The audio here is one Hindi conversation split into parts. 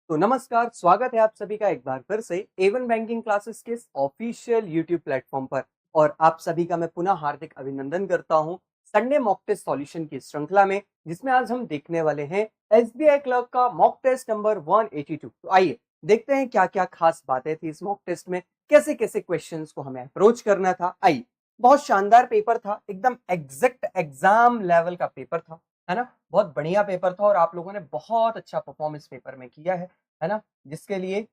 तो नमस्कार, स्वागत है आप सभी का एक बार फिर से A1 बैंकिंग क्लासेस के ऑफिशियल यूट्यूब प्लेटफॉर्म पर। और आप सभी का मैं पुनः हार्दिक अभिनंदन करता हूं संडे मॉक टेस्ट सॉल्यूशन की श्रृंखला में, जिसमें आज हम देखने वाले हैं एसबीआई क्लर्क का मॉक टेस्ट नंबर 182। तो आइए देखते हैं क्या क्या खास बातें थी इस मॉक टेस्ट में, कैसे कैसे क्वेश्चंस को हमें अप्रोच करना था। आइए, बहुत शानदार पेपर था, एकदम एग्जैक्ट एग्जाम लेवल का पेपर था, है ना। बहुत बढ़िया पेपर था और आप लोगों ने बहुत अच्छा परफॉर्म इस पेपर में किया है ना, जिसके लिए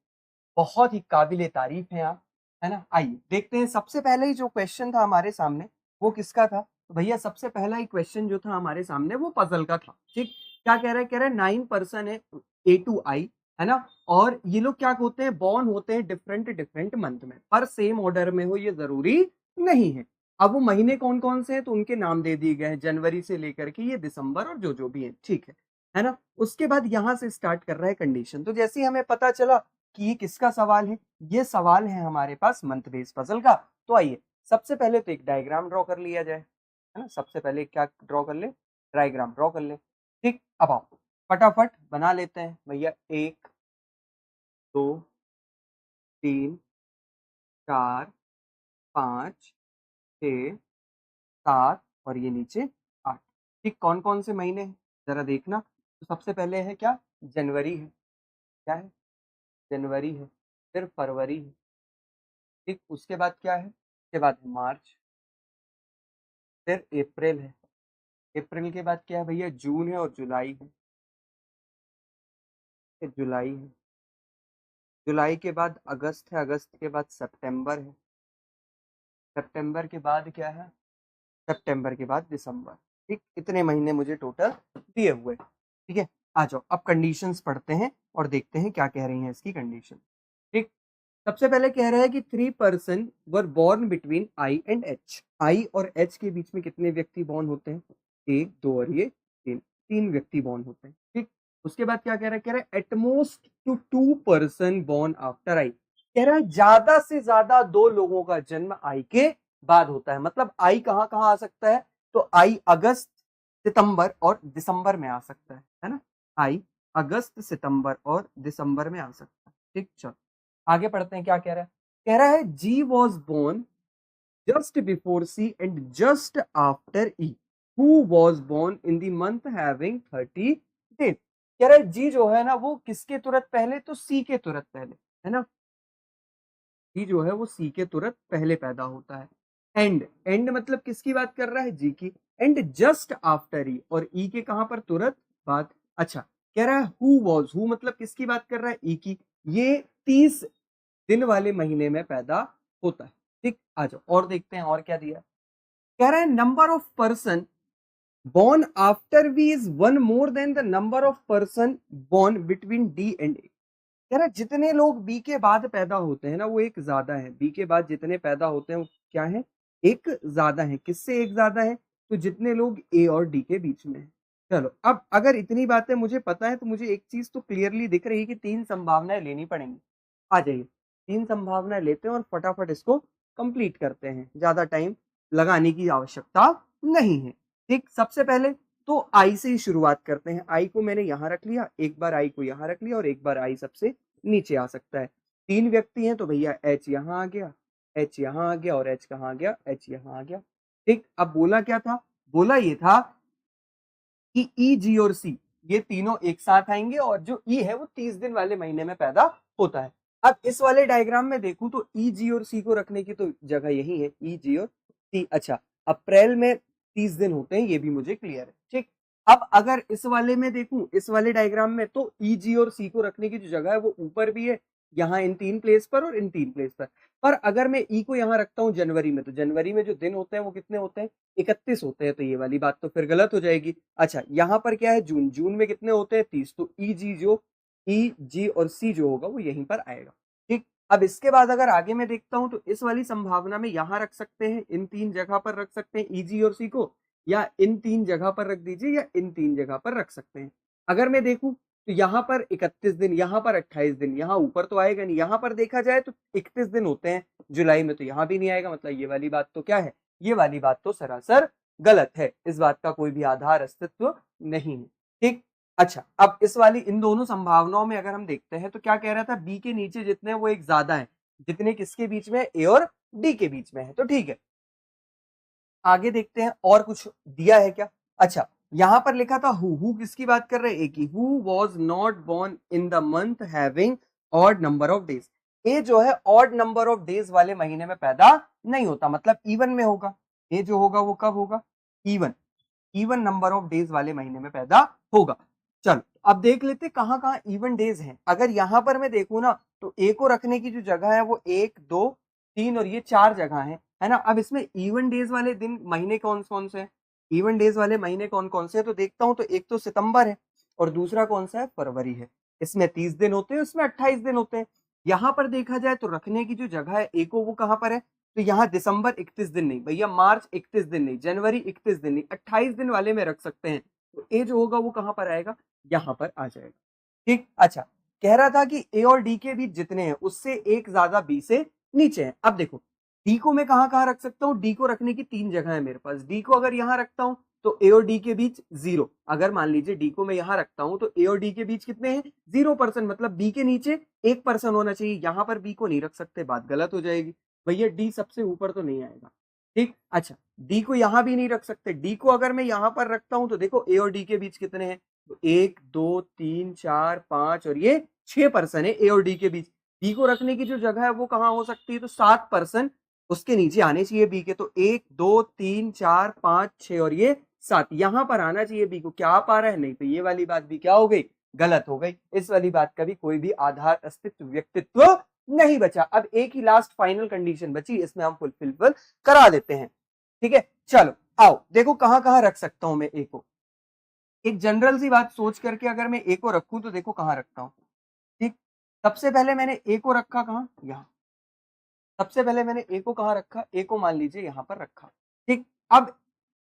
बहुत ही काबिले तारीफ हैं आप, है ना। आइए देखते हैं, सबसे पहले ही जो क्वेश्चन था हमारे सामने वो किसका था। तो भैया सबसे पहला ही क्वेश्चन जो था हमारे सामने वो पजल का था। ठीक, क्या कह रहा है 9 पर्सन है A to I, है ना। और ये लोग क्या होते हैं, बॉर्न होते हैं डिफरेंट डिफरेंट मंथ में, पर सेम ऑर्डर में हो ये जरूरी नहीं है। अब वो महीने कौन कौन से हैं तो उनके नाम दे दिए गए हैं, जनवरी से लेकर के ये दिसंबर और जो जो भी है, ठीक है ना। उसके बाद यहां से स्टार्ट कर रहा है कंडीशन। तो जैसे ही हमें पता चला कि ये किसका सवाल है, ये सवाल है हमारे पास मंथ बेस्ड पजल का। तो आइए सबसे पहले तो एक डायग्राम ड्रॉ कर लिया जाए, है ना। सबसे पहले क्या ड्रॉ कर ले, डायग्राम ड्रॉ कर ले। ठीक, अब आप फटाफट बना लेते हैं भैया। 1, 2, 3, 4, 5, 6, 7 और ये नीचे 8। ठीक, कौन कौन से महीने हैं जरा देखना। तो सबसे पहले है क्या, जनवरी है, क्या है, जनवरी है। फिर फरवरी है, ठीक। उसके बाद क्या है, उसके बाद है मार्च। फिर अप्रैल है, अप्रैल के बाद क्या है भैया, जून है और जुलाई है। फिर जुलाई है, जुलाई के बाद अगस्त है, अगस्त के बाद सितंबर है। सितंबर के बाद क्या है, सितंबर के बाद दिसंबर। ठीक, इतने महीने मुझे टोटल दिए हुए, ठीक है। आ जाओ अब कंडीशंस पढ़ते हैं और देखते हैं क्या कह रही हैं इसकी कंडीशन। ठीक, सबसे पहले कह रहा है कि 3 person were born between I and H. I और एच के बीच में कितने व्यक्ति बॉर्न होते हैं, एक दो और ये तीन, तीन व्यक्ति बॉर्न होते हैं। ठीक, उसके बाद क्या कह रहा है at most to 2 person born after I. कह रहा है ज्यादा से ज्यादा दो लोगों का जन्म आई के बाद होता है। मतलब आई कहाँ कहाँ आ सकता है, तो आई अगस्त सितंबर और दिसंबर में आ सकता है ना। आई अगस्त सितंबर और दिसंबर में आ सकता है। ठीक, चलो आगे पढ़ते हैं क्या कह रहा है G was born just before C and just after E, who was born in the month having 30 days. कह रहा है जी जो है ना वो किसके तुरंत पहले, तो सी के तुरंत पहले, है ना। जी जो है वो सी के तुरंत पहले पैदा होता है। एंड एंड मतलब किसकी बात कर रहा है, जी की। एंड जस्ट आफ्टर ई, और ई के कहां पर, तुरंत बाद। अच्छा, कह रहा है हु वॉज, हु मतलब किसकी बात कर रहा है, ई की। ये 30 दिन वाले महीने में पैदा होता है। ठीक, आ जाओ और देखते हैं और क्या दिया। कह रहा है number of person born after V is one more than the number of person born between D and A। कह रहा है जितने लोग बी के बाद पैदा होते हैं ना वो एक ज्यादा है, बी के बाद जितने पैदा होते हैं वो क्या है, एक ज्यादा है। किससे एक ज्यादा है, तो जितने लोग ए और डी के बीच में है। चलो अब अगर इतनी बातें मुझे पता है तो मुझे एक चीज तो क्लियरली दिख रही है कि तीन संभावनाएं लेनी पड़ेंगी। आ जाइए, तीन संभावनाएं लेते हैं और फटाफट इसको कंप्लीट करते हैं, ज्यादा टाइम लगाने की आवश्यकता नहीं है। ठीक, सबसे पहले तो आई से ही शुरुआत करते हैं। आई को मैंने यहां रख लिया, एक बार आई को यहां रख लिया और एक बार आई सबसे नीचे आ सकता है। तीन व्यक्ति हैं तो भैया एच यहाँ आ गया, एच यहाँ आ गया और एच कहाँ आ गया, एच यहाँ आ गया। ठीक, अब बोला क्या था, बोला ये था कि ई जी और सी ये तीनों एक साथ आएंगे और जो ई है वो 30 दिन वाले महीने में पैदा होता है। अब इस वाले डायग्राम में देखूं तो ई जी और सी को रखने की तो जगह यही है, ई जी और सी। अच्छा, अप्रैल में 30 दिन होते हैं, ये भी मुझे क्लियर है। ठीक, अब अगर इस वाले में देखूं, इस वाले डायग्राम में, तो ई जी और सी को रखने की जो जगह है वो ऊपर भी है, यहाँ इन तीन प्लेस पर और इन तीन प्लेस पर अगर मैं ई को यहाँ रखता हूँ जनवरी में, तो जनवरी में जो दिन होते हैं वो कितने होते हैं, 31 होते हैं। तो ये वाली बात तो फिर गलत हो जाएगी। अच्छा, यहाँ पर क्या है, जून, जून में कितने होते हैं, 30। तो ई जी और सी जो होगा वो यहीं पर आएगा। ठीक, अब इसके बाद अगर आगे मैं देखता हूं तो इस वाली संभावना में यहां रख सकते हैं, इन तीन जगह पर रख सकते हैं ई जी और सी को, या इन तीन जगह पर रख दीजिए, या इन तीन जगह पर रख सकते हैं। अगर मैं देखूं तो यहाँ पर 31 दिन, यहाँ पर 28 दिन, यहाँ ऊपर तो आएगा नहीं। यहाँ पर देखा जाए तो 31 दिन होते हैं जुलाई में, तो यहाँ भी नहीं आएगा। मतलब ये वाली बात तो क्या है, ये वाली बात तो सरासर गलत है, इस बात का कोई भी आधार अस्तित्व नहीं है। ठीक, अच्छा, अब इस वाली इन दोनों संभावनाओं में अगर हम देखते हैं तो क्या कह रहा था, बी के नीचे जितने वो एक ज्यादा है, जितने किसके बीच में, ए और डी के बीच में है, तो ठीक है। आगे देखते हैं और कुछ दिया है क्या। अच्छा, यहां पर लिखा था हु किसकी बात कर रहे हैं, ए की, who was not born in the month having odd number of days. A जो है ऑड नंबर ऑफ डेज वाले महीने में पैदा नहीं होता, मतलब इवन में होगा। ए जो होगा वो कब होगा, even, even number of days वाले महीने में पैदा होगा। चलो अब देख लेते कहां कहां इवन डेज हैं। अगर यहां पर मैं देखूं ना तो ए को रखने की जो जगह है वो 1 2 3 और ये 4 जगह है ना। अब इसमें इवन डेज वाले दिन महीने कौन कौन से हैं, इवन डेज वाले महीने कौन कौन से हैं, तो देखता हूं तो एक तो सितंबर है और दूसरा कौन सा है, फरवरी है। इसमें 30 दिन होते हैं, इसमें 28 दिन होते हैं। यहां पर देखा जाए तो रखने की जो जगह है ए को वो कहां पर है, तो यहाँ दिसंबर 31 दिन नहीं भैया, मार्च 31 दिन नहीं, जनवरी 31 दिन नहीं, 28 दिन वाले में रख सकते हैं। तो ए जो होगा वो कहां पर आएगा, यहां पर आ जाएगा। ठीक, अच्छा, कह रहा था कि ए और डी के बीच जितने हैं उससे एक ज्यादा बी से नीचे है। अब देखो डी को मैं कहां कहां रख सकता हूँ, डी को रखने की 3 जगह है मेरे पास। डी को अगर यहां रखता हूं तो ए और डी के बीच 0, अगर मान लीजिए डी को मैं यहां रखता हूं तो ए और डी के बीच कितने हैं, 0%, मतलब बी के नीचे 1% होना चाहिए। यहां पर बी को नहीं रख सकते, बात गलत हो जाएगी भैया, डी सबसे ऊपर तो नहीं आएगा। ठीक, अच्छा, डी को यहां भी नहीं रख सकते। डी को अगर मैं यहां पर रखता हूं तो देखो ए और डी के बीच कितने हैं, तो 1 2 3 4 5 और ये 6% है ए और डी के बीच। बी को रखने की जो जगह है वो कहां हो सकती है, तो 7% उसके नीचे आने चाहिए बी के। तो 1 2 3 4 5 6 और ये 7 यहां पर आना चाहिए बी को। क्या आ पा रहा है, नहीं, तो ये वाली बात भी क्या हो गई, गलत हो गई। इस वाली बात का भी कोई भी आधार अस्तित्व व्यक्तित्व नहीं बचा। अब एक ही लास्ट फाइनल कंडीशन बची, इसमें हम फुलफिल करा देते हैं। ठीक है, चलो आओ देखो कहां कहां रख सकता हूं मैं ए को। एक जनरल सी बात सोच करके अगर मैं ए को रखूं तो देखो कहां रखता हूं। ठीक, सबसे पहले मैंने ए को रखा कहां, यहां। सबसे पहले मैंने ए को कहां रखा, ए को मान लीजिए यहां पर रखा। ठीक, अब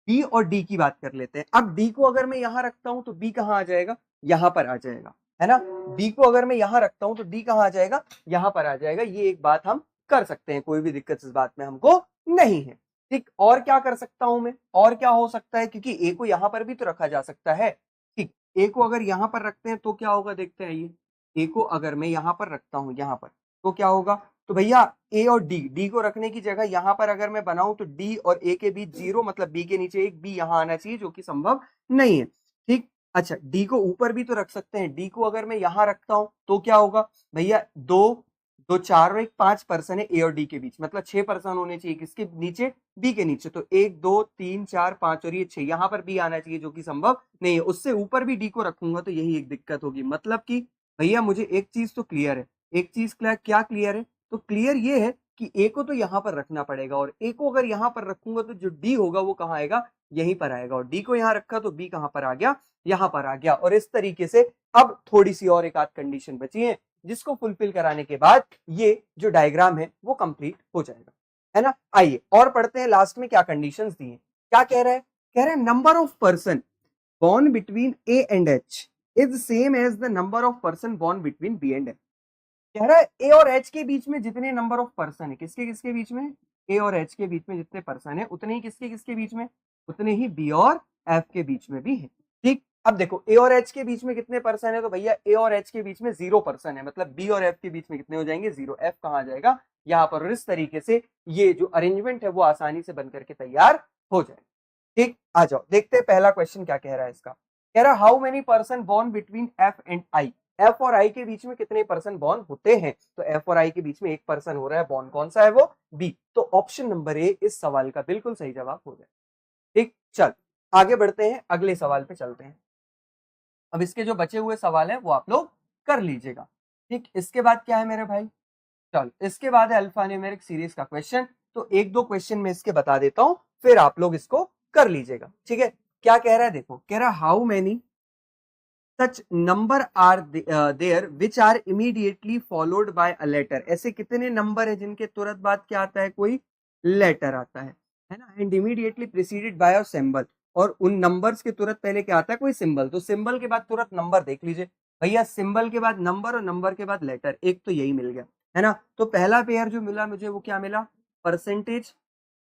बी और डी की बात कर लेते हैं। अब डी को अगर मैं यहां रखता हूं तो बी कहां आ जाएगा, यहां पर आ जाएगा, है ना। बी को अगर मैं यहां रखता हूं तो डी कहां आ जाएगा, यहां पर आ जाएगा। ये एक बात हम कर सकते हैं, कोई भी दिक्कत इस बात में हमको नहीं है। ठीक, और क्या कर सकता हूं मैं, और क्या हो सकता है, क्योंकि ए को यहां पर भी तो रखा जा सकता है। ठीक, ए को अगर यहां पर रखते हैं तो क्या होगा, देखते हैं ये। ए को अगर मैं यहां पर रखता हूं, यहां पर, तो क्या होगा, तो भैया ए और डी, डी को रखने की जगह यहां पर अगर मैं बनाऊं तो डी और ए के बीच 0, मतलब बी के नीचे एक, बी यहां आना चाहिए, जो कि संभव नहीं है। ठीक, अच्छा, डी को ऊपर भी तो रख सकते हैं। डी को अगर मैं यहां रखता हूं तो क्या होगा भैया, 2 2 4 और 1 5% है ए और डी के बीच, मतलब 6% होने चाहिए किसके नीचे, बी के नीचे। तो 1 2 3 4 5 और ये 6, यहां पर बी आना चाहिए, जो कि संभव नहीं है। उससे ऊपर भी डी को रखूंगा तो यही एक दिक्कत होगी। मतलब कि भैया मुझे एक चीज तो क्लियर है, एक चीज क्या क्लियर है, तो क्लियर ये है कि ए को तो यहां पर रखना पड़ेगा, और ए को अगर यहां पर रखूंगा तो जो डी होगा वो कहां आएगा, यहीं पर आएगा। और डी को यहां रखा तो बी कहां पर आ गया, यहां पर आ गया। और इस तरीके से अब थोड़ी सी और एक आध कंडीशन बची है, जिसको फुलफिल कराने के बाद ये जो डायग्राम है वो कंप्लीट हो जाएगा, है ना। आइए और पढ़ते हैं लास्ट में क्या कंडीशंस दी है। क्या कह रहा है, कह रहे हैं number of person born between A and H is same as the number of person born between B and H। कह रहा है ए और एच के बीच में जितने नंबर ऑफ पर्सन है, किसके किसके बीच में, ए और एच के बीच में जितने पर्सन है उतने ही किसके किसके बीच में, उतने ही बी और एफ के बीच में भी है। ठीक, अब देखो ए और एच के बीच में कितने पर्सन है, तो भैया ए और एच के बीच में 0% है, मतलब बी और एफ के बीच में कितने हो जाएंगे, 0। एफ कहाँ आ जाएगा, यहाँ पर। और इस तरीके से ये जो अरेंजमेंट है वो आसानी से बनकर के तैयार हो जाए। ठीक, आ जाओ देखते हैं पहला क्वेश्चन क्या कह रहा है इसका। कह रहा है how many person born between F and I. F और आई के बीच में कितने पर्सन बॉर्न होते हैं, तो एफ और आई के बीच में एक पर्सन हो रहा है बॉर्न, कौन सा है वो, बी। तो ऑप्शन नंबर ए इस सवाल का बिल्कुल सही जवाब हो जाए। ठीक, चल आगे बढ़ते हैं, अगले सवाल पे चलते हैं। अब इसके जो बचे हुए सवाल है वो आप लोग कर लीजिएगा। ठीक, इसके बाद क्या है मेरे भाई, चल इसके बाद है अल्फा न्यूमेरिक सीरीज का क्वेश्चन। तो एक दो क्वेश्चन में इसके बता देता हूं, फिर आप लोग इसको कर लीजिएगा। ठीक है, क्या कह रहा है देखो, कह रहा है how many such number are there which are immediately followed by a letter। ऐसे कितने नंबर है जिनके तुरंत बाद क्या आता है, कोई लेटर आता है ना। And immediately preceded by a symbol, और उन नंबर्स के तुरंत पहले क्या आता है, कोई सिंबल। तो सिंबल के बाद तुरंत नंबर देख लीजिए भैया, सिंबल के बाद नंबर और नंबर के बाद लेटर, एक तो यही मिल गया, है ना। तो पहला पेयर जो मिला मुझे वो क्या मिला, परसेंटेज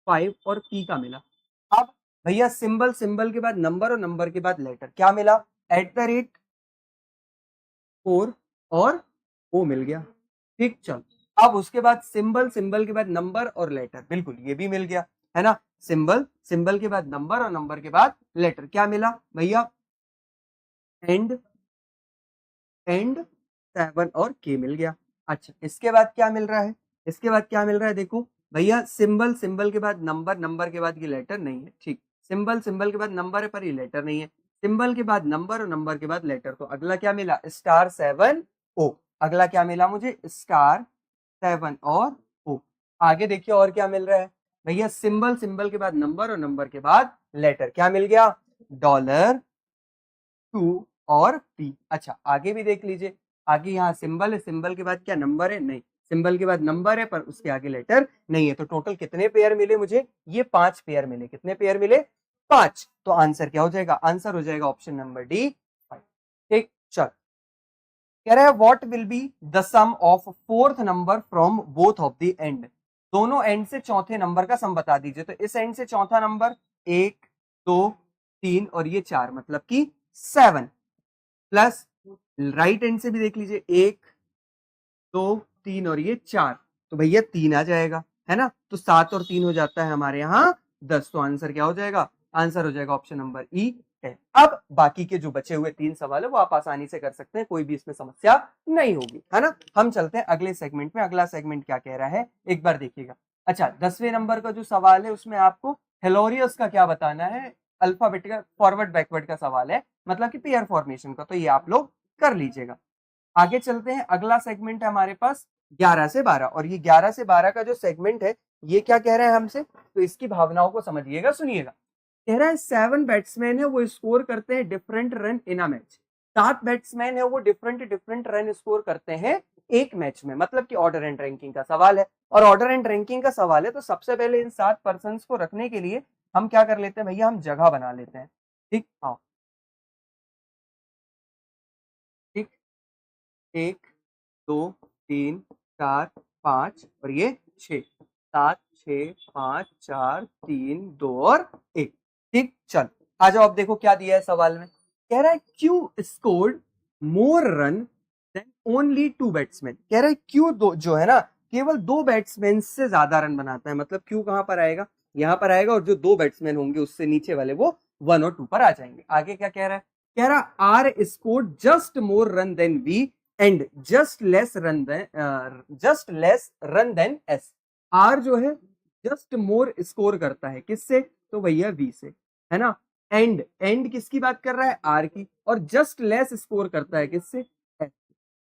5 और पी का मिला। अब भैया सिंबल, सिंबल के बाद नंबर और नंबर के बाद लेटर क्या मिला, एट द रेट 4 और ओ मिल गया। ठीक, चलो अब उसके बाद सिंबल, सिंबल के बाद नंबर और लेटर, बिल्कुल ये भी मिल गया है ना। सिंबल, सिंबल के बाद नंबर और नंबर के बाद लेटर, क्या मिला भैया, एंड 7 और के मिल गया। अच्छा, इसके बाद क्या मिल रहा है, इसके बाद क्या मिल रहा है, देखो भैया सिंबल, सिंबल के बाद नंबर, नंबर के बाद ये लेटर नहीं है। ठीक, सिंबल, सिंबल के बाद नंबर है पर ये लेटर नहीं है, सिंबल के बाद नंबर और नंबर के बाद लेटर, तो अगला क्या मिला, स्टार 7 ओ। अगला क्या मिला मुझे, स्टार 7 और ओ। आगे देखिए और क्या मिल रहा है भैया, सिंबल, सिंबल के बाद नंबर और नंबर के बाद लेटर, क्या मिल गया, डॉलर 2 और पी। अच्छा, आगे भी देख लीजिए, आगे यहाँ सिंबल है, सिंबल के बाद क्या नंबर है, नहीं, सिंबल के बाद नंबर है पर उसके आगे लेटर नहीं है, तो टोटल कितने पेयर मिले मुझे, ये 5 पेयर मिले। कितने पेयर मिले, 5। तो आंसर क्या हो जाएगा, आंसर हो जाएगा ऑप्शन नंबर डी 5। ठीक, चल कह रहा है what will be the sum of fourth number from both of the end, दोनों एंड से चौथे नंबर का सम बता दीजिए। तो इस एंड से चौथा नंबर 1 2 3 और ये 4, मतलब कि 7, प्लस राइट एंड से भी देख लीजिए 1 2 3 और ये 4, तो भैया 3 आ जाएगा है ना। तो 7 और 3 हो जाता है हमारे यहाँ 10, तो आंसर क्या हो जाएगा, आंसर हो जाएगा ऑप्शन नंबर ई 10। अब बाकी के जो बचे हुए 3 सवाल है वो आप आसानी से कर सकते हैं, कोई भी इसमें समस्या नहीं होगी, है ना। हम चलते हैं अगले सेगमेंट में। अगला सेगमेंट क्या कह रहा है एक बार देखिएगा। अच्छा, 10वें नंबर का जो सवाल है उसमें आपको हेलोरियस का क्या बताना है, अल्फाबेटिकल फॉरवर्ड बैकवर्ड का सवाल है, मतलब कि पेयर फॉर्मेशन का, तो ये आप लोग कर लीजिएगा। आगे चलते हैं, अगला सेगमेंट है हमारे पास 11 से 12, और ये 11 से 12 का जो सेगमेंट है ये क्या कह रहा है हमसे, तो इसकी भावनाओं को समझिएगा, सुनिएगा। कह रहा है 7 बैट्समैन है वो स्कोर करते हैं different run in a match, 7 batsman है वो डिफरेंट डिफरेंट रन स्कोर करते हैं एक मैच में, मतलब कि ऑर्डर एंड रैंकिंग का सवाल है। और ऑर्डर एंड रैंकिंग का सवाल है तो सबसे पहले इन 7 पर्सन को रखने के लिए हम क्या कर लेते हैं भैया, हम जगह बना लेते हैं। ठीक, आओ, ठीक, 1 2 3 4 5 और ये 6, 7 6 5 4 3 2 और 1। ठीक, चल आ जाओ, अब देखो क्या दिया है सवाल में। कह रहा है Q scored more run than only 2 batsman. कह रहा है क्यू दो जो है ना, केवल 2 बैट्समैन से ज्यादा रन बनाता है, मतलब क्यू कहां पर आएगा, यहां पर आएगा, और जो 2 बैट्समैन होंगे उससे नीचे वाले वो 1 और 2 पर आ जाएंगे। आगे क्या कह रहा है, कह रहा R scored just more run than V and just less run than S. R जो है जस्ट मोर स्कोर करता है किससे, तो भैया वी से, है ना। एंड, एंड किसकी बात कर रहा है, आर की, और जस्ट लेस स्कोर करता है किससे, एस।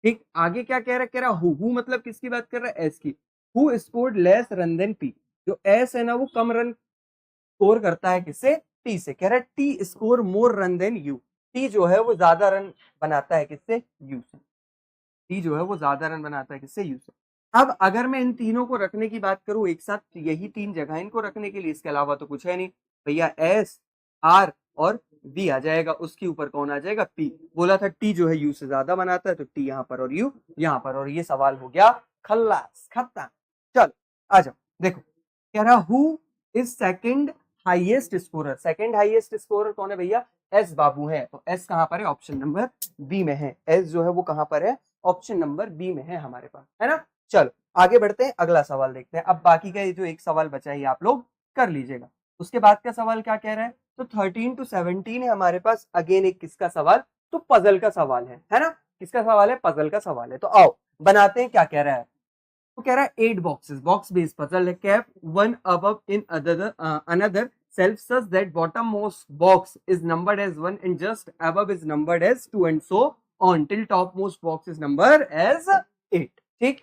ठीक, आगे क्या कह रहा है, कह रहा हु मतलब किसकी बात कर रहा है, एस की। Who scored less run than P, जो एस है ना वो कम रन स्कोर करता है किससे, टी से। कह रहा है T score more run than U, T जो है वो ज्यादा रन बनाता है किससे, यू से। टी जो है वो ज्यादा रन बनाता है किससे, यू से। अब अगर मैं इन तीनों को रखने की बात करूं एक साथ, यही 3 जगह इनको रखने के लिए, इसके अलावा तो कुछ है नहीं भैया, एस आर और वी आ जाएगा, उसके ऊपर कौन आ जाएगा, पी। बोला था टी जो है यू से ज्यादा बनाता है, तो टी यहाँ पर और यू यहाँ पर, और ये सवाल हो गया खल्लास, खत्म। चल आ जाओ, देखो कह रहा who is second highest scorer, second highest scorer कौन है भैया, एस बाबू है, तो एस कहां पर है, ऑप्शन नंबर बी में है। एस जो है वो कहां पर है, ऑप्शन नंबर बी में है हमारे पास, है ना। चलो आगे बढ़ते हैं, अगला सवाल देखते हैं। अब बाकी का ये जो एक सवाल बचा है ये आप लोग कर लीजिएगा। उसके बाद का सवाल क्या कह रहा है, तो 13 to 17 है हमारे पास, अगेन एक किसका सवाल, तो पजल का सवाल है ना। किसका सवाल है, पजल का सवाल है, तो आओ बनाते हैं। क्या कह रहा है, तो कह रहा है 8 बॉक्सेस, बॉक्स बेस्ड पजल है, cap one above in another self such that bottommost box is numbered as 1 and just above is numbered as 2 and so on till topmost box is numbered as 8। ठीक,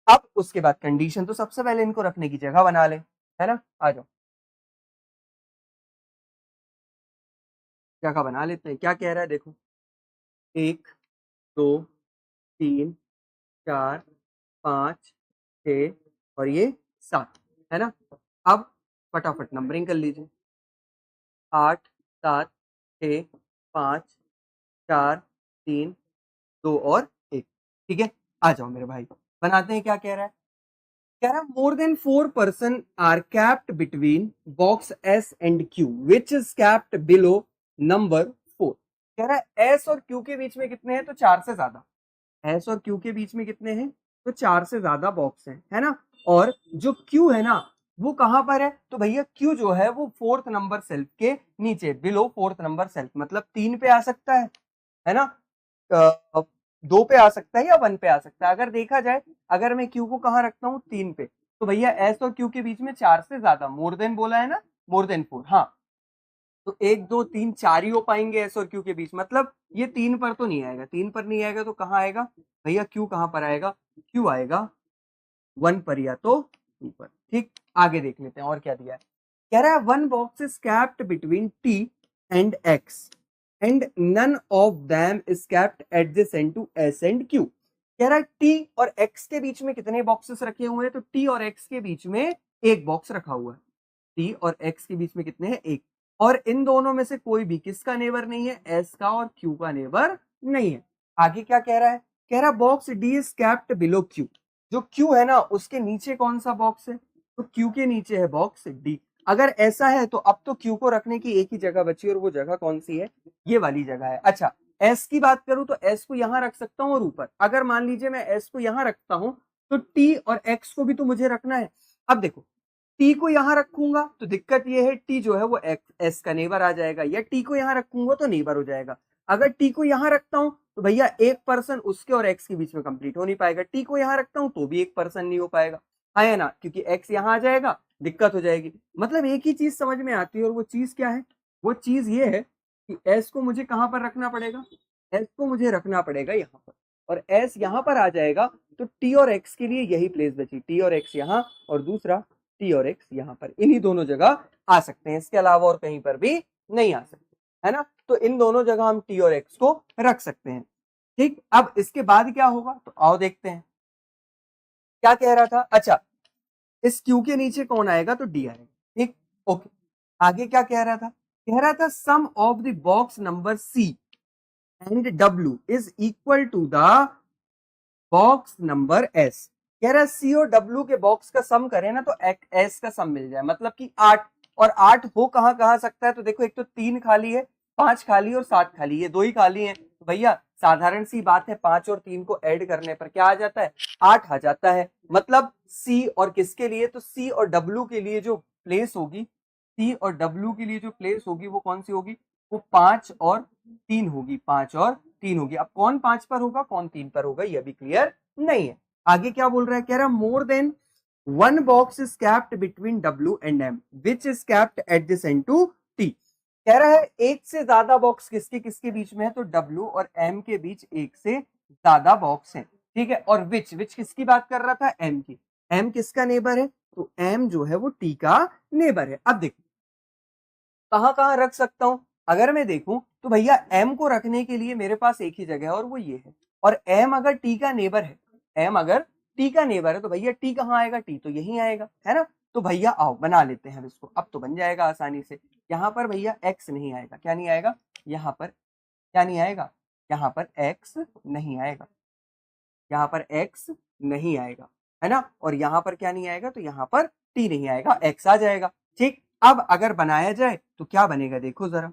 अब उसके बाद कंडीशन, तो सबसे पहले इनको रखने की जगह बना ले, है ना। आ जाओ जगह बना लेते हैं। क्या कह रहा है देखो, 1 2 3 4 5 6 और ये 7, है ना। अब फटाफट नंबरिंग कर लीजिए, 8 7 6 5 4 3 2 और 1। ठीक है, आ जाओ मेरे भाई बनाते हैं। क्या कह रहा है, कह रहा है more than 4 person are kept between box S and Q which is kept below number 4। कह रहा है एस और क्यू के बीच में कितने हैं, तो 4 से ज्यादा, एस और क्यू के बीच में कितने हैं, तो 4 से ज्यादा बॉक्स हैं, है ना। और जो क्यू है ना वो कहां पर है, तो भैया क्यू जो है वो 4th नंबर सेल्फ के नीचे, बिलो 4th नंबर सेल्फ, मतलब 3 पे आ सकता है ना, 2 पे आ सकता है या 1 पे आ सकता है। अगर देखा जाए, अगर मैं क्यू को कहाँ रखता हूँ 3 पे, तो भैया एस और क्यू के बीच में 4 से ज्यादा, मोर देन बोला है ना, मोर देन 4, हाँ। तो 1 2 3 4 ही हो पाएंगे एस और क्यू के बीच, मतलब ये 3 पर तो नहीं आएगा, 3 पर नहीं आएगा तो कहाँ आएगा भैया, क्यू कहाँ पर आएगा, क्यू आएगा 1 पर या तो 2 पर। ठीक, आगे देख लेते हैं और क्या दिया है। कह रहा है one box is kept between T and X and none of them is kept adjacent to S and Q. कह रहा है टी और एक्स के बीच में कितने बॉक्सेस रखे हुए हैं, तो टी और एक्स के बीच में एक बॉक्स रखा हुआ है। टी और एक्स के बीच में कितने हैं, एक। और इन दोनों में से कोई भी किसका नेबर नहीं है, एस का और क्यू का नेबर नहीं है। आगे क्या कह रहा है, कह रहा box D is kept below Q. जो क्यू है ना उसके नीचे कौन सा बॉक्स है, तो क्यू के नीचे है बॉक्स डी। अगर ऐसा है तो अब तो क्यू को रखने की एक ही जगह बची और वो जगह कौन सी है, ये वाली जगह है। अच्छा, एस की बात करूं तो एस को यहां रख सकता हूं और ऊपर, अगर मान लीजिए मैं एस को यहां रखता हूं तो टी और एक्स को भी तो मुझे रखना है। अब देखो, टी को यहां रखूंगा तो दिक्कत ये है, टी जो है वो एस का नेबर आ जाएगा, या टी को यहां रखूंगा तो नेबर हो जाएगा। अगर टी को यहां रखता हूं तो भैया एक पर्सन उसके और एक्स के बीच में कंप्लीट हो नहीं पाएगा, टी को यहां रखता हूं तो भी एक पर्सन नहीं हो पाएगा, है ना, क्योंकि एक्स यहां आ जाएगा, दिक्कत हो जाएगी। मतलब एक ही चीज समझ में आती है, और वो चीज क्या है, वो चीज ये है कि एस को मुझे कहां पर रखना पड़ेगा, एस को मुझे रखना पड़ेगा यहाँ पर, और एस यहाँ पर आ जाएगा तो टी और एक्स के लिए यही प्लेस बची, टी और एक्स यहाँ, और दूसरा टी और एक्स यहाँ पर, इन्हीं दोनों जगह आ सकते हैं, इसके अलावा और कहीं पर भी नहीं आ सकते, है ना। तो इन दोनों जगह हम टी और एक्स को रख सकते हैं। ठीक, अब इसके बाद क्या होगा, तो आओ देखते हैं क्या कह रहा था। अच्छा, इस क्यू के नीचे कौन आएगा, तो डी आएगा। ठीक, ओके। आगे क्या कह रहा था sum of the box number C and W is equal to the box number S. कह रहा है सी और डब्ल्यू के बॉक्स का सम करें ना तो एस का सम मिल जाए, मतलब कि 8। और 8 हो कहां कहां सकता है, तो देखो एक तो 3 खाली है, 5 खाली और 7 खाली, ये 2 ही खाली है, तो भैया साधारण सी बात है, 5 और 3 को ऐड करने पर क्या आ जाता है, 8 आ जाता है। मतलब सी और किसके लिए, तो सी और डब्ल्यू के लिए जो प्लेस होगी, सी और डब्ल्यू के लिए जो प्लेस होगी वो कौन सी होगी, वो 5 और 3 होगी, 5 और 3 होगी। अब कौन 5 पर होगा कौन 3 पर होगा ये भी क्लियर नहीं है। आगे क्या बोल रहा है, कह रहा more than one box is kept between W and M which is kept adjacent to T. कह रहा है एक से ज्यादा बॉक्स किसके किसके बीच में है, तो डब्ल्यू और एम के बीच एक से ज्यादा बॉक्स है। ठीक है, और विच किसकी बात कर रहा था, एम की। एम किसका नेबर है, तो एम जो है वो टी का नेबर है। अब देखो कहां कहां रख सकता हूं, अगर मैं देखूं तो भैया एम को रखने के लिए मेरे पास एक ही जगह है और वो ये है, और एम अगर टी का नेबर है, एम अगर टी का नेबर है तो भैया टी कहाँ आएगा, टी तो यही आएगा, है ना। तो भैया आओ बना लेते हैं हम इसको, अब तो बन जाएगा आसानी से। यहाँ पर भैया एक्स नहीं आएगा, क्या नहीं आएगा, यहाँ पर क्या नहीं आएगा, यहाँ पर एक्स नहीं आएगा, यहाँ पर एक्स नहीं आएगा, है ना। और यहाँ पर क्या नहीं आएगा, तो यहाँ पर टी नहीं आएगा, एक्स आ जाएगा। ठीक, अब अगर बनाया जाए तो क्या बनेगा, देखो जरा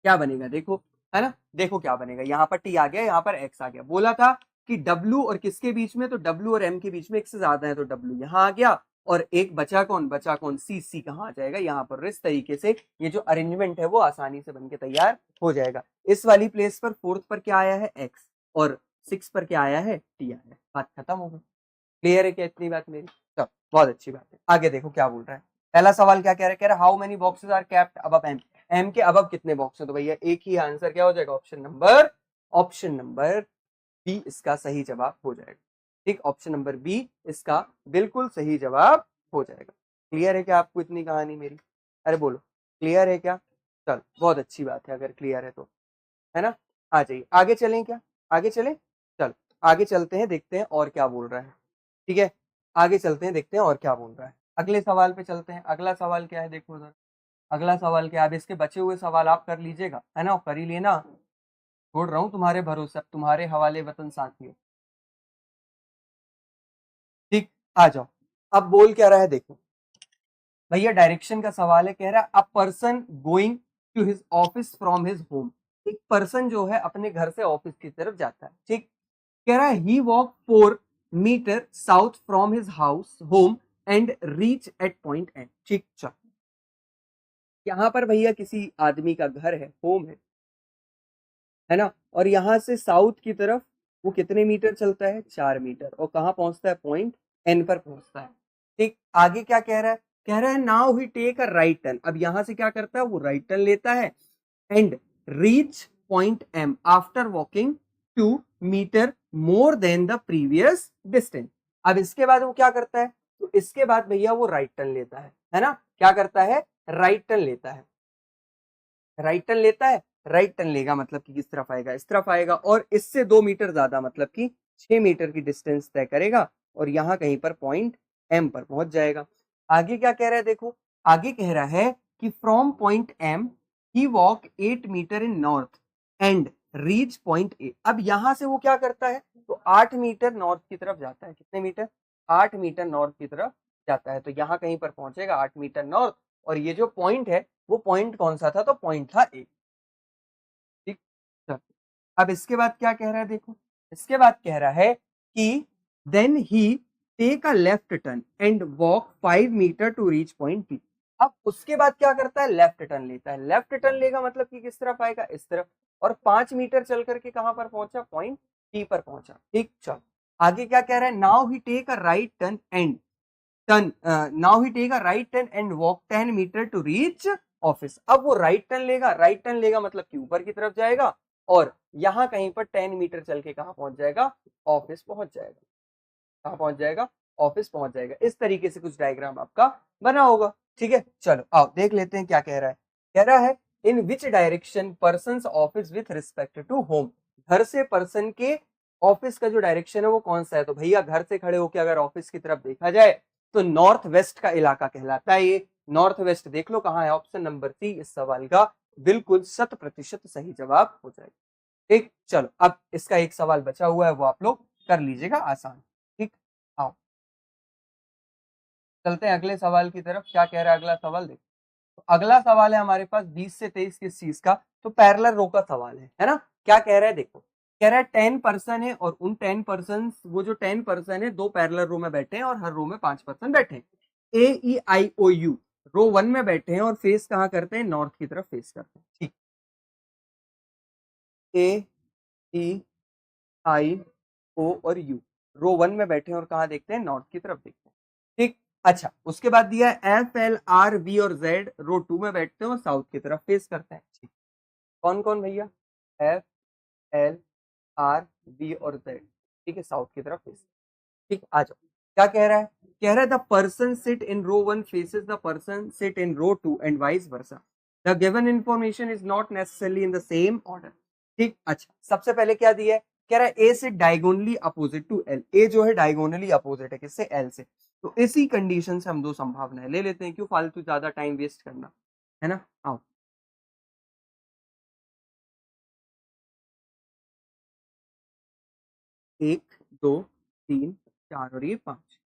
क्या बनेगा, देखो, है ना, देखो क्या बनेगा, यहाँ पर टी आ गया, यहाँ पर एक्स आ गया। बोला था कि डब्ल्यू और किसके बीच में, तो डब्ल्यू और एम के बीच में एक से ज्यादा है, तो डब्ल्यू यहाँ आ गया, और एक बचा कौन, बचा कौन, सी। सी कहाँ आ जाएगा, यहाँ पर। इस तरीके से ये जो अरेंजमेंट है वो आसानी से बनके तैयार हो जाएगा। इस वाली प्लेस पर 4th पर क्या आया है, एक्स, और 6 पर क्या आया है, टी आया है। बात खत्म हो गई। क्लियर है क्या इतनी बात मेरी, चलो बहुत अच्छी बात है। आगे देखो क्या बोल रहा है, पहला सवाल क्या कह रहा है, कह रहा है how many boxes are kept above M. M के अबव कितने बॉक्स है, तो भैया एक ही आंसर क्या हो जाएगा, ऑप्शन नंबर बी इसका सही जवाब हो जाएगा। ठीक, ऑप्शन नंबर बी इसका बिल्कुल सही जवाब हो जाएगा। क्लियर है क्या आपको इतनी कहानी मेरी, अरे बोलो क्लियर है क्या, चल बहुत अच्छी बात है अगर क्लियर है तो, है ना। आ जाइए आगे चलें, क्या आगे चलें, चल आगे चलते हैं, देखते हैं और क्या बोल रहा है। ठीक है, आगे चलते हैं, देखते हैं और क्या बोल रहा है। अगले सवाल पे चलते हैं। अगला सवाल क्या है, देखो जरा। अगला सवाल क्या है, अब इसके बचे हुए सवाल आप कर लीजिएगा, है ना, कर ही लेना, छोड़ रहा हूं तुम्हारे भरोसे, अब तुम्हारे हवाले वतन साथियों। ठीक, आ जाओ। अब बोल क्या रहा है, देखो भैया डायरेक्शन का सवाल है, कह रहा है a person going to his office from his home. एक पर्सन जो है अपने घर से ऑफिस की तरफ जाता है। ठीक, कह रहा है he walk 4 meter south from his house home and reach at point end. ठीक, चल यहाँ पर भैया किसी आदमी का घर है, होम है ना, और यहाँ से साउथ की तरफ वो कितने मीटर चलता है, 4 मीटर, और कहाँ पहुंचता है, पॉइंट एन पर पहुंचता है। ठीक, आगे क्या कह रहा है, कह रहा है now he take a right turn. अब यहां से क्या करता है, वो राइट टर्न लेता है and reach point M after walking 2 metre more than the previous distance. अब इसके बाद वो क्या करता है, तो इसके बाद भैया वो राइट टर्न लेता है ना, क्या करता है, राइट टर्न लेता है, राइट टर्न लेता है, राइट टर्न लेगा मतलब कि किस तरफ आएगा, इस तरफ आएगा, और इससे 2 मीटर ज्यादा मतलब कि 6 मीटर की डिस्टेंस तय करेगा और यहाँ कहीं पर पॉइंट एम पर पहुंच जाएगा। आगे क्या कह रहा है, देखो आगे कह रहा है कि from point M he walk 8 metre in north and reach point A. अब यहां से वो क्या करता है, तो 8 मीटर नॉर्थ की तरफ जाता है, कितने मीटर, 8 मीटर नॉर्थ की तरफ जाता है, तो यहाँ कहीं पर पहुंचेगा 8 मीटर नॉर्थ, और ये जो पॉइंट है वो पॉइंट कौन सा था, तो पॉइंट था ए। ठीक, चलो अब इसके बाद क्या कह रहा है, देखो इसके बाद कह रहा है कि then he take a left turn and walk 5 metre to reach point B. अब उसके बाद क्या करता है, लेफ्ट टर्न लेता है, लेफ्ट टर्न लेगा मतलब कि किस तरफ आएगा, इस तरफ, और 5 मीटर चल करके कहां पर पहुंचा, पॉइंट टी पर पहुंचा। ठीक, चलो आगे क्या कह रहा है, now he take a right turn and turn now he take a right turn and walk 10 metre to reach office. अब वो राइट टर्न लेगा, राइट टर्न लेगा मतलब कि ऊपर की तरफ जाएगा, और यहाँ कहीं पर 10 मीटर चल के कहाँ पहुंच जाएगा, ऑफिस पहुंच जाएगा, कहाँ पहुंच जाएगा, ऑफिस पहुंच जाएगा। इस तरीके से कुछ डायग्राम आपका बना होगा। ठीक है, चलो आओ देख लेते हैं क्या कह रहा है, कह रहा है in which direction person office with respect to home. घर से पर्सन के ऑफिस का जो डायरेक्शन है वो कौन सा है, तो भैया घर से खड़े होकर अगर ऑफिस की तरफ देखा जाए तो नॉर्थ वेस्ट का इलाका कहलाता है ये। नॉर्थ वेस्ट देख लो कहाँ है, ऑप्शन नंबर सी इस सवाल का बिल्कुल 100% सही जवाब हो जाएगा। ठीक, चलो अब इसका एक सवाल बचा हुआ है वो आप लोग कर लीजिएगा आसान। ठीक, आओ चलते हैं अगले सवाल की तरफ। क्या कह रहा है अगला सवाल, देखो तो अगला सवाल है हमारे पास 20 से 23 किस चीज का, तो पैरेलल रो का सवाल है ना। क्या कह रहा है, देखो कह रहा है 10 पर्सन है और उन 10 पर्सन, वो जो 10 पर्सन है 2 पैरेलल रो में बैठे हैं और हर रो में 5 पर्सन बैठे हैं। AEIOU रो 1 में बैठे हैं और फेस कहाँ करते हैं, नॉर्थ की तरफ फेस करते हैं। ठीक, AEIO और यू रो 1 में बैठे हैं और कहाँ देखते हैं, नॉर्थ की तरफ देखते हैं। ठीक, अच्छा उसके बाद दिया है FLRV और Z रो 2 में बैठते हैं और साउथ की तरफ फेस करते हैं। ठीक, कौन कौन भैया, FLRV और Z, ठीक है, साउथ की तरफ फेस। ठीक, आ जाओ क्या कह रहा है, कह रहा है the person sit in row 1 faces the person sit in row 2 and vice versa. The given information is not necessarily in the same order. ठीक, अच्छा सबसे पहले क्या दिया है, कह रहा है A sit diagonally opposite to L. A जो है डायगोनली अपोजिट है किससे, एल से। तो इसी कंडीशन से हम दो संभावनाएं ले लेते हैं, क्यों फालतू ज्यादा टाइम वेस्ट करना, है ना। आओ 1 2 3 4 और ये 5,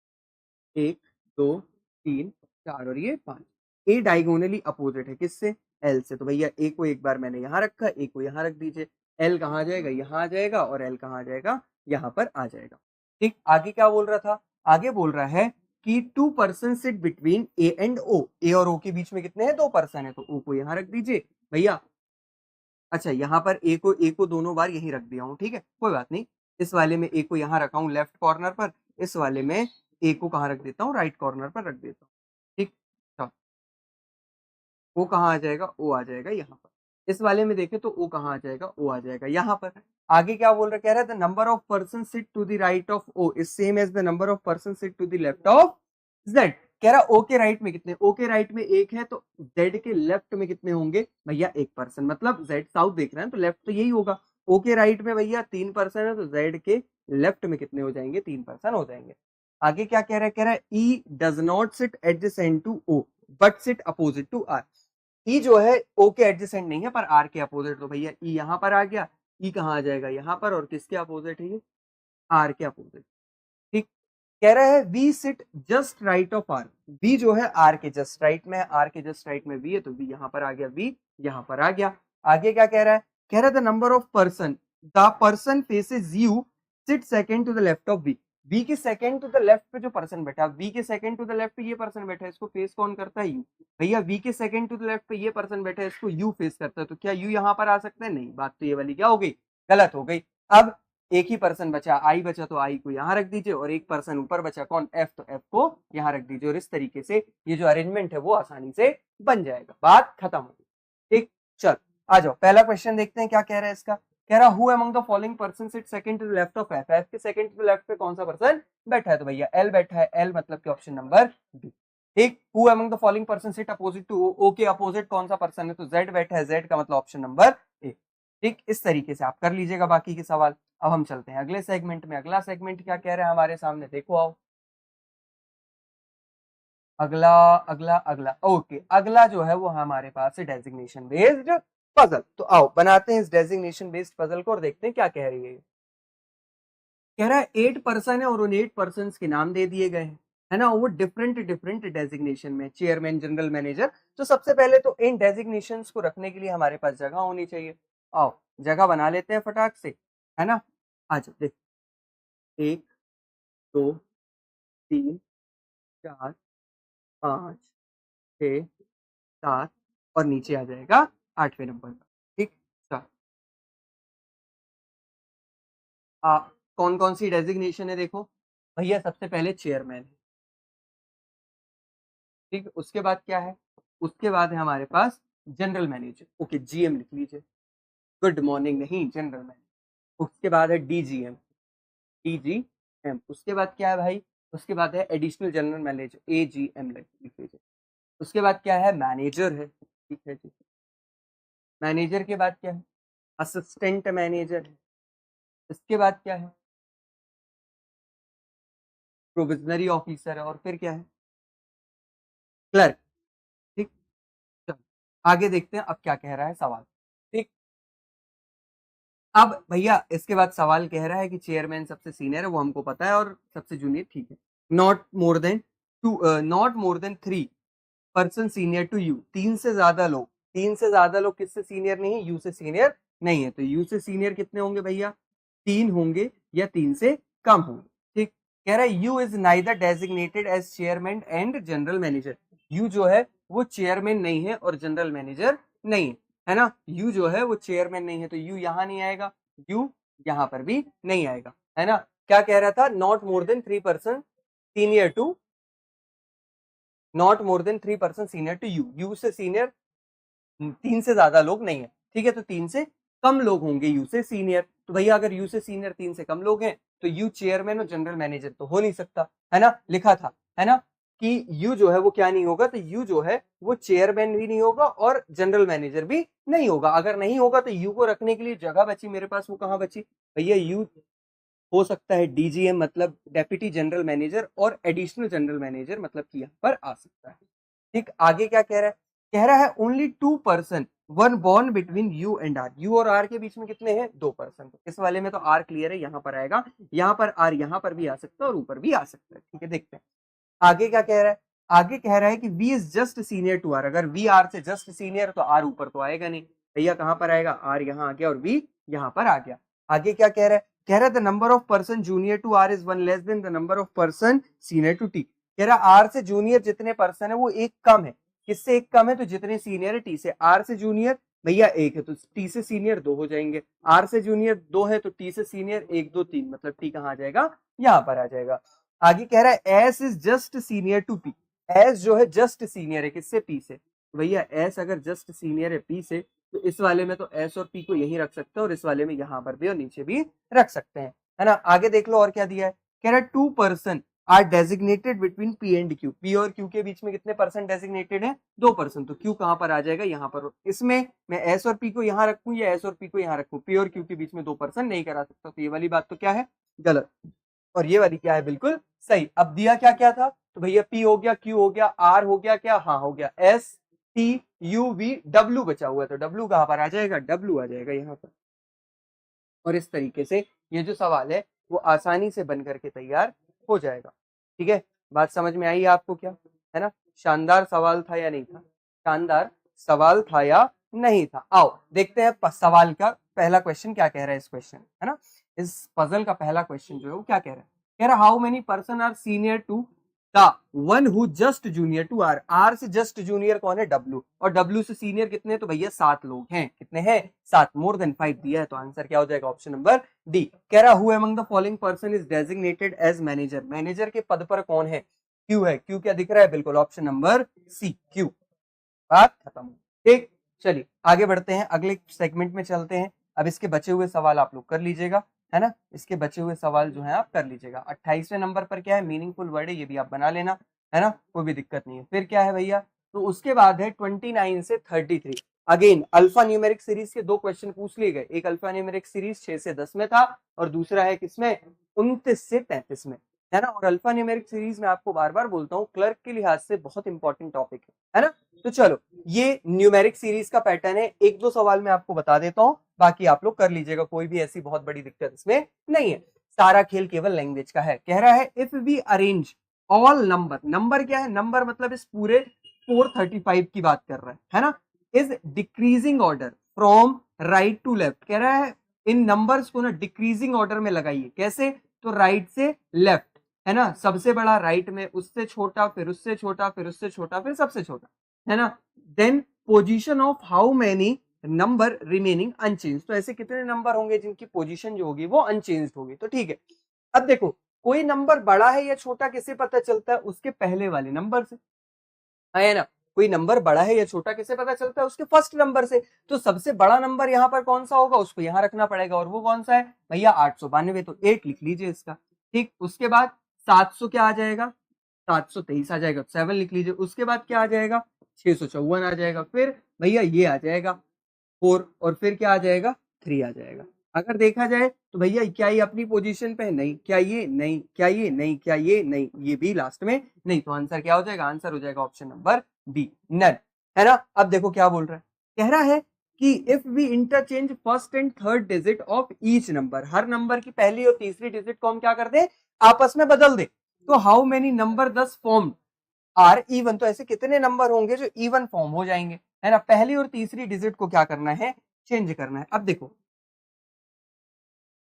1 2 3 4 और ये 5। ए डायगोनली अपोजिट है किससे, एल से, तो भैया ए को एक बार मैंने यहाँ रखा, ए को यहाँ रख दीजिए। एल कहाँ आ जाएगा, यहाँ आ जाएगा, और एल कहाँ आ जाएगा, यहाँ पर आ जाएगा। ठीक, आगे क्या बोल रहा था, आगे बोल रहा है कि 2 person sit between A and O. A और ओ के बीच में कितने हैं, 2 पर्सन है, तो ओ को यहाँ रख दीजिए भैया। अच्छा यहाँ पर ए को दोनों बार यही रख दिया हूँ, ठीक है कोई बात नहीं। इस वाले में ए को यहाँ रखा हूँ लेफ्ट कॉर्नर पर, इस वाले में ए को कहाँ रख देता हूँ, राइट कॉर्नर पर रख देता हूँ। ठीक, चलो ओ कहाँ आ जाएगा, ओ आ जाएगा यहाँ पर। इस वाले में देखें तो ओ कहाँ आ जाएगा, ओ आ जाएगा यहाँ पर। आगे क्या बोल रहा है, कह रहा है the number of person sit to the right of O is same as the number of person sit to the left of Z. कह रहा ओ के राइट में कितने, ओ के राइट में एक है, तो जेड के लेफ्ट में कितने होंगे भैया, 1 पर्सन, मतलब जेड साउथ देख रहे हैं तो लेफ्ट तो यही होगा। ओ के राइट में भैया 3 पर्सन है, तो जेड के लेफ्ट में कितने हो जाएंगे, 3 पर्सन हो जाएंगे। आगे क्या कह रहा है, कह रहा है E does not sit adjacent to O but sit opposite to R. E जो है ओ के एडजेसेंट नहीं है पर आर के अपोजिट, तो भैया ई यहाँ पर आ गया, ई कहाँ आ जाएगा, यहाँ पर, और किसके अपोजिट है ये, आर के अपोजिट। ठीक, कह रहा है V sit just right of R. V जो है आर के जस्ट राइट में है, आर के जस्ट राइट में वी है, तो वी यहाँ पर आ गया, वी यहाँ पर आ गया। आगे क्या कह रहा है, कह रहा है the number of person, the person faces U sit second to the left of B, B के सेकंड टू द लेफ्ट पे जो पर्सन बैठा, बी के सेकंड टू द लेफ्ट पे ये पर्सन बैठा है, इसको फेस कौन करता है? यू। भैया बी के सेकंड टू द लेफ्ट पे ये पर्सन बैठा है, इसको यू फेस करता है, तो क्या यू यहाँ पर आ सकता है? नहीं। बात तो ये वाली क्या हो गई? गलत हो गई। अब एक ही पर्सन बचा, आई बचा, तो आई को यहाँ रख दीजिए, और एक पर्सन ऊपर बचा, कौन? एफ, तो एफ को यहाँ रख दीजिए, और इस तरीके से ये जो अरेंजमेंट है वो आसानी से बन जाएगा। बात खत्म हो गई। ठीक, चल आ जाओ, पहला क्वेश्चन देखते हैं क्या कह रहा है इसका। कह रहा who among the following person sit second to the left of F, F के सेकंड टू द लेफ्ट पे कौन सा पर्सन बैठा है? तो भैया एल बैठा है, एल मतलब कि ऑप्शन नंबर बी। ठीक, who among the following person sit opposite to O, O के अपोजिट कौन सा पर्सन है? तो जेड बैठा है, जेड का मतलब ऑप्शन नंबर ए। ठीक, इस तरीके से आप कर लीजिएगा बाकी के सवाल। अब हम चलते हैं अगले सेगमेंट में। अगला सेगमेंट क्या कह रहा है हमारे सामने, देखो आओ। अगला अगला अगला ओके, अगला जो है वो हमारे पास है डेजिग्नेशन बेस्ड पजल। तो आओ बनाते हैं इस डेजिग्नेशन बेस्ड पजल को और देखते हैं क्या कह रही है। कह रहा है 8 पर्सन है और उन 8 पर्सन के नाम दे दिए गए हैं, है ना, वो डिफरेंट डिफरेंट डेजिग्नेशन में, चेयरमैन, जनरल मैनेजर। तो सबसे पहले तो इन डेजिग्नेशंस को रखने के लिए हमारे पास जगह होनी चाहिए। आओ जगह बना लेते हैं फटाक से, है ना। आज देख, 1 2 3 4 5 6 7 और नीचे आ जाएगा 8वें नंबर का। ठीक, चल कौन कौन सी डेजिग्नेशन है देखो भैया। सबसे पहले चेयरमैन है, ठीक, उसके बाद क्या है? उसके बाद है हमारे पास जनरल मैनेजर, ओके जीएम लिख लीजिए। गुड मॉर्निंग नहीं, जनरल मैनेजर। उसके बाद है डीजीएम, डीजीएम। उसके बाद क्या है भाई? उसके बाद है एडिशनल जनरल मैनेजर, एजीएम लिख लीजिए। उसके बाद क्या है? मैनेजर है, ठीक है जी। मैनेजर के बाद क्या है? असिस्टेंट मैनेजर है। इसके बाद क्या है? प्रोविजनरी ऑफिसर है, और फिर क्या है? क्लर्क। ठीक, चलो आगे देखते हैं अब क्या कह रहा है सवाल। ठीक, अब भैया इसके बाद सवाल कह रहा है कि चेयरमैन सबसे सीनियर है, वो हमको पता है, और सबसे जूनियर, ठीक है। Not more than two, not more than 3 person senior to U, 3 से ज्यादा लोग, 3 से ज्यादा लोग किससे सीनियर नहीं है? यू से सीनियर नहीं है। तो यू से सीनियर कितने होंगे भैया? 3 होंगे या 3 से कम होंगे। ठीक, कह रहा है U is neither designated as chairman and general manager, U जो है वो चेयरमैन नहीं है और जनरल मैनेजर नहीं है, है ना। यू जो है वो चेयरमैन नहीं है, तो यू यहाँ नहीं आएगा, यू यहाँ पर भी नहीं आएगा, है ना। क्या कह रहा था? Not more than 3 person senior to, not more than 3 person senior to U, U से सीनियर 3 से ज्यादा लोग नहीं है, ठीक है। तो 3 से कम लोग होंगे यू से सीनियर। तो भैया अगर यू से सीनियर 3 से कम लोग हैं तो यू चेयरमैन और जनरल मैनेजर तो हो नहीं सकता, है ना। लिखा था, है ना, कि यू जो है वो क्या नहीं होगा? तो यू जो है वो चेयरमैन भी नहीं होगा और जनरल मैनेजर भी नहीं होगा। अगर नहीं होगा तो यू को रखने के लिए जगह बची मेरे पास, वो कहाँ बची भैया? यू हो सकता है डीजीएम मतलब डेप्यूटी जनरल मैनेजर, और एडिशनल जनरल मैनेजर मतलब कि यहाँ पर आ सकता है। ठीक, आगे क्या कह रहा है? कह रहा है only 2 person one born between U and R, U और आर के बीच में कितने हैं? 2 पर्सन। तो इस वाले में तो आर क्लियर है, यहाँ पर आएगा, यहाँ पर आर यहाँ पर भी आ सकता है और ऊपर भी आ सकता है। ठीक है, देखते हैं आगे क्या कह रहा है। आगे कह रहा है कि V is just senior to R, अगर वी आर से जस्ट सीनियर तो आर ऊपर तो आएगा नहीं भैया, कहां पर आएगा? आर यहाँ आ गया और वी यहाँ पर आ गया। आगे क्या कह रहा है? कह रहा है the number of person junior to R is 1 less than the number of person senior to T, कह रहा है आर से जूनियर जितने पर्सन है वो एक कम है। किससे एक कम है? तो जितने सीनियर है टी से। आर से जूनियर भैया 1 है तो टी से सीनियर 2 हो जाएंगे, आर से जूनियर 2 है तो टी से सीनियर 1 2 3, मतलब टी कहाँ आ जाएगा? यहाँ पर आ जाएगा। आगे कह रहा है S is just senior to P, S जो है जस्ट सीनियर है किससे? पी से। तो भैया एस अगर जस्ट सीनियर है पी से तो इस वाले में तो एस और पी को यहीं रख सकते हैं और इस वाले में यहाँ पर भी और नीचे भी रख सकते हैं, है ना। आगे देख लो और क्या दिया है। कह रहा है 2 person are designated between P and Q, P और क्यू के बीच में कितने पर्सन डेजिग्नेटेड है? 2 पर्सन। तो क्यू कहाँ पर आ जाएगा? यहाँ पर। इसमें मैं एस और पी को यहाँ रखूं या एस और पी को यहाँ रखूं? पी और क्यू के बीच में 2 पर्सन नहीं करा सकता, तो ये वाली बात तो क्या है? गलत। और ये वाली क्या है? बिल्कुल सही। अब दिया क्या क्या था? तो भैया पी हो गया, क्यू हो गया, आर हो गया, क्या? हाँ हो गया, S T U V W बचा हुआ है, तो डब्ल्यू कहां पर आ जाएगा? डब्ल्यू आ जाएगा यहाँ पर। और इस तरीके से ये जो सवाल है वो आसानी से बन करके तैयार हो जाएगा। ठीक है, बात समझ में आई आपको क्या? है ना, शानदार सवाल था या नहीं था? शानदार सवाल था या नहीं था? आओ देखते हैं सवाल का पहला क्वेश्चन क्या कह रहा है इस क्वेश्चन, है ना। इस पजल का पहला क्वेश्चन जो है वो क्या कह रहा है, कह रहा how many person are senior to the one who just junior to R, R से जस्ट जूनियर कौन है, डब्ल्यू, और डब्ल्यू से सीनियर कितने, तो भैया 7 लोग हैं, कितने हैं 7, मोर देन 5 दिया है, तो आंसर क्या हो जाएगा ऑप्शन नंबर डी। कह रहा who among the following person is designated as manager, manager के पद पर कौन है, क्यू है, क्यू क्या दिख रहा है, बिल्कुल ऑप्शन नंबर सी क्यू, बात खत्म। ठीक, चलिए आगे बढ़ते हैं, अगले सेगमेंट में चलते हैं। अब इसके बचे हुए सवाल आप लोग कर लीजिएगा, है ना, इसके बचे हुए सवाल जो है आप कर लीजिएगा। 28वें नंबर पर क्या है, मीनिंगफुल वर्ड है, ये भी आप बना लेना, है ना, कोई भी दिक्कत नहीं है। फिर क्या है भैया, तो उसके बाद है 29 से 33। अगेन अल्फा न्यूमेरिक सीरीज के 2 क्वेश्चन पूछ लिए गए, एक अल्फा न्यूमेरिक सीरीज 6 से 10 में था और दूसरा है किसमें, 29 से 33 में, है ना। और अल्फा न्यूमेरिक सीरीज में आपको बार बार बोलता हूँ क्लर्क के लिहाज से बहुत इंपॉर्टेंट टॉपिक है ना। तो चलो ये न्यूमेरिक सीरीज का पैटर्न है, 1-2 सवाल मैं आपको बता देता हूँ, बाकी आप लोग कर लीजिएगा, कोई भी ऐसी बहुत बड़ी दिक्कत इसमें नहीं है, सारा खेल केवल लैंग्वेज का है। कह रहा है if we arrange all number, number क्या है, नंबर मतलब इस पूरे 435 की बात कर रहा है ना, is decreasing order from right to left, कह रहा है इन नंबर्स को ना डिक्रीजिंग ऑर्डर में लगाइए, कैसे, तो राइट से लेफ्ट, है ना, सबसे बड़ा राइट में, उससे छोटा, फिर उससे छोटा, फिर उससे छोटा, फिर सबसे छोटा, है ना। Then position of how many number remaining unchanged, तो ऐसे कितने नंबर होंगे जिनकी पोजीशन जो होगी वो अनचेंज्ड होगी, तो ठीक है। अब देखो कोई नंबर बड़ा है या छोटा किसे पता चलता है, उसके पहले वाले नंबर से, है ना, कोई नंबर बड़ा है या छोटा किसे पता चलता है, उसके फर्स्ट नंबर से, तो सबसे बड़ा नंबर यहाँ पर कौन सा होगा, उसको यहाँ रखना पड़ेगा, और वो कौन सा है भैया 892, तो 8 लिख लीजिए इसका। ठीक, उसके बाद 700 क्या आ जाएगा, 723 आ जाएगा, 7 लिख लीजिए। उसके बाद क्या आ जाएगा, 654 आ जाएगा, फिर भैया ये आ जाएगा 4, और फिर क्या आ जाएगा 3 आ जाएगा। अगर देखा जाए तो भैया क्या ये अपनी पोजीशन पे है, नहीं, क्या ये नहीं, क्या ये नहीं, क्या ये नहीं, ये भी लास्ट में नहीं, तो आंसर क्या हो जाएगा, आंसर हो जाएगा ऑप्शन नंबर बी नन, है ना। अब देखो क्या बोल रहा है, कह रहा है कि if we interchange first and third digit of each number, हर नंबर की पहली और तीसरी डिजिट को हम क्या कर दे, आपस में बदल दे, तो हाउ मेनी नंबर दस फॉर्म आर इवन, तो ऐसे कितने नंबर होंगे जो इवन फॉर्म हो जाएंगे, है ना। पहली और तीसरी डिजिट को क्या करना है, चेंज करना है। अब देखो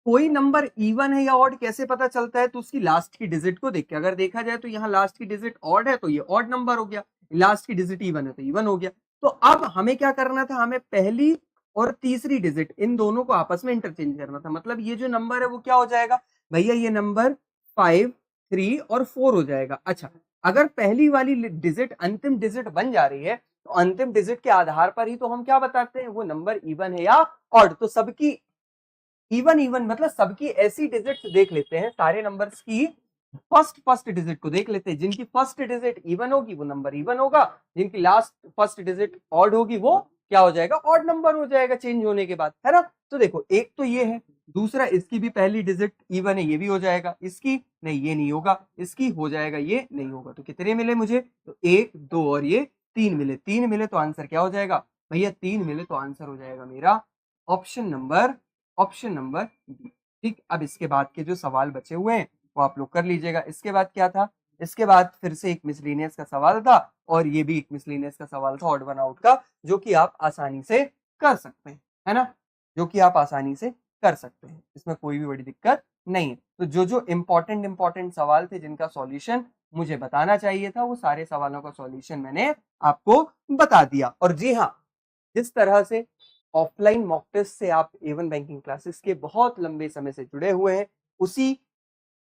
कोई नंबर इवन है या ऑड कैसे पता चलता है, तो उसकी लास्ट की डिजिट को देख के, अगर देखा जाए तो यहाँ लास्ट की डिजिट ऑड है तो ये ऑड नंबर हो गया, लास्ट की डिजिट इवन है तो इवन हो गया। तो अब हमें क्या करना था, हमें पहली और तीसरी डिजिट इन दोनों को आपस में इंटरचेंज करना था, मतलब ये जो नंबर है वो क्या हो जाएगा भैया, ये नंबर 5, 3 और 4 हो जाएगा। अच्छा, अगर पहली वाली डिजिट अंतिम डिजिट बन जा रही है तो अंतिम डिजिट के आधार पर ही तो हम क्या बताते हैं वो नंबर इवन है या ऑड, तो सबकी इवन मतलब सबकी ऐसी डिजिट देख लेते हैं, सारे नंबर्स की फर्स्ट डिजिट को देख लेते हैं, जिनकी फर्स्ट डिजिट इवन होगी वो नंबर इवन होगा, जिनकी लास्ट फर्स्ट डिजिट ऑड होगी वो क्या हो जाएगा, ऑड नंबर हो जाएगा चेंज होने के बाद, है ना। तो देखो एक तो ये है, दूसरा इसकी भी पहली डिजिट इवन है, ये भी हो जाएगा, इसकी नहीं, ये नहीं होगा, इसकी हो जाएगा, ये नहीं होगा, तो कितने मिले मुझे, तो 1, 2 और ये 3 मिले, 3 मिले तो आंसर क्या हो जाएगा भैया, 3 मिले तो आंसर हो जाएगा मेरा ऑप्शन नंबर बी। ठीक, अब इसके बाद के जो सवाल बचे हुए हैं वो आप लोग कर लीजिएगा। इसके बाद क्या था, इसके बाद फिर से एक मिसलिनियस का सवाल था, और ये भी एक मिसलिनियस का सवाल था ऑड वन आउट का, जो कि आप आसानी से कर सकते हैं, है ना, जो कि आप आसानी से कर सकते हैं, इसमें कोई भी बड़ी दिक्कत नहीं है। तो जो जो इंपॉर्टेंट सवाल थे जिनका सॉल्यूशन मुझे बताना चाहिए था, वो सारे सवालों का सॉल्यूशन मैंने आपको बता दिया। और जी हाँ, जिस तरह से ऑफलाइन मॉक टेस्ट से आप एवन बैंकिंग क्लासेस के बहुत लंबे समय से जुड़े हुए हैं, उसी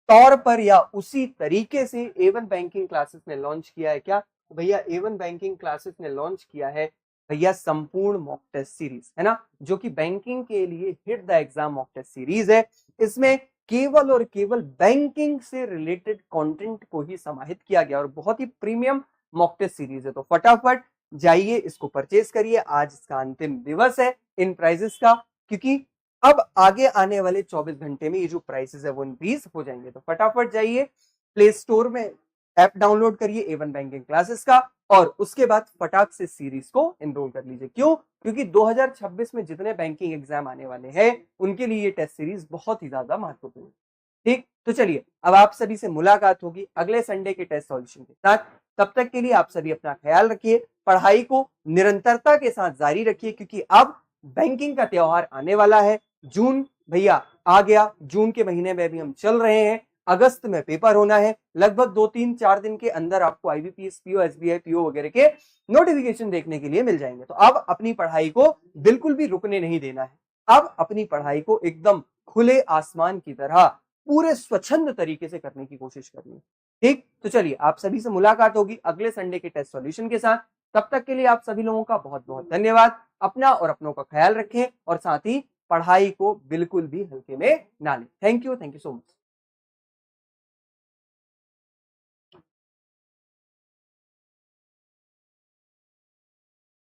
तौर पर या उसी तरीके से एवन बैंकिंग क्लासेस ने लॉन्च किया है क्या, तो भैया एवन बैंकिंग क्लासेस ने लॉन्च किया है भैया संपूर्ण मॉक टेस्ट सीरीज, है ना, जो कि बैंकिंग के लिए hit the exam mock test series है। इसमें केवल और केवल बैंकिंग से रिलेटेड कंटेंट को ही समाहित किया गया और बहुत ही प्रीमियम मॉक टेस्ट सीरीज है। तो फटाफट जाइए इसको परचेज करिए, आज इसका अंतिम दिवस है इन प्राइजेस का, क्योंकि अब आगे आने वाले 24 घंटे में ये जो प्राइसेस है वो इंक्रीज हो जाएंगे। तो फटाफट जाइए प्ले स्टोर में ऐप डाउनलोड करिए एवन बैंकिंग क्लासेस का, और उसके बाद फटाक से सीरीज को एनरोल कर लीजिए। क्यों, क्योंकि 2026 में जितने बैंकिंग एग्जाम आने वाले हैं उनके लिए ये टेस्ट सीरीज बहुत ही ज्यादा महत्वपूर्ण है। ठीक, तो चलिए अब आप सभी से मुलाकात होगी अगले संडे के टेस्ट सॉल्यूशन के साथ। तब तक के लिए आप सभी अपना ख्याल रखिए, पढ़ाई को निरंतरता के साथ जारी रखिए, क्योंकि अब बैंकिंग का त्योहार आने वाला है। जून भैया आ गया, जून के महीने में भी हम चल रहे हैं, अगस्त में पेपर होना है, लगभग 2-3-4 दिन के अंदर आपको आईबीपीएस पीओ एसबीआई पीओ वगैरह के नोटिफिकेशन देखने के लिए मिल जाएंगे। तो अब अपनी पढ़ाई को बिल्कुल भी रुकने नहीं देना है, अब अपनी पढ़ाई को एकदम खुले आसमान की तरह पूरे स्वच्छंद तरीके से करने की कोशिश करनी है। ठीक, तो चलिए आप सभी से मुलाकात होगी अगले संडे के टेस्ट सॉल्यूशन के साथ। तब तक के लिए आप सभी लोगों का बहुत बहुत धन्यवाद। अपना और अपनों का ख्याल रखें और साथ ही पढ़ाई को बिल्कुल भी हल्के में ना लें। Thank you so much.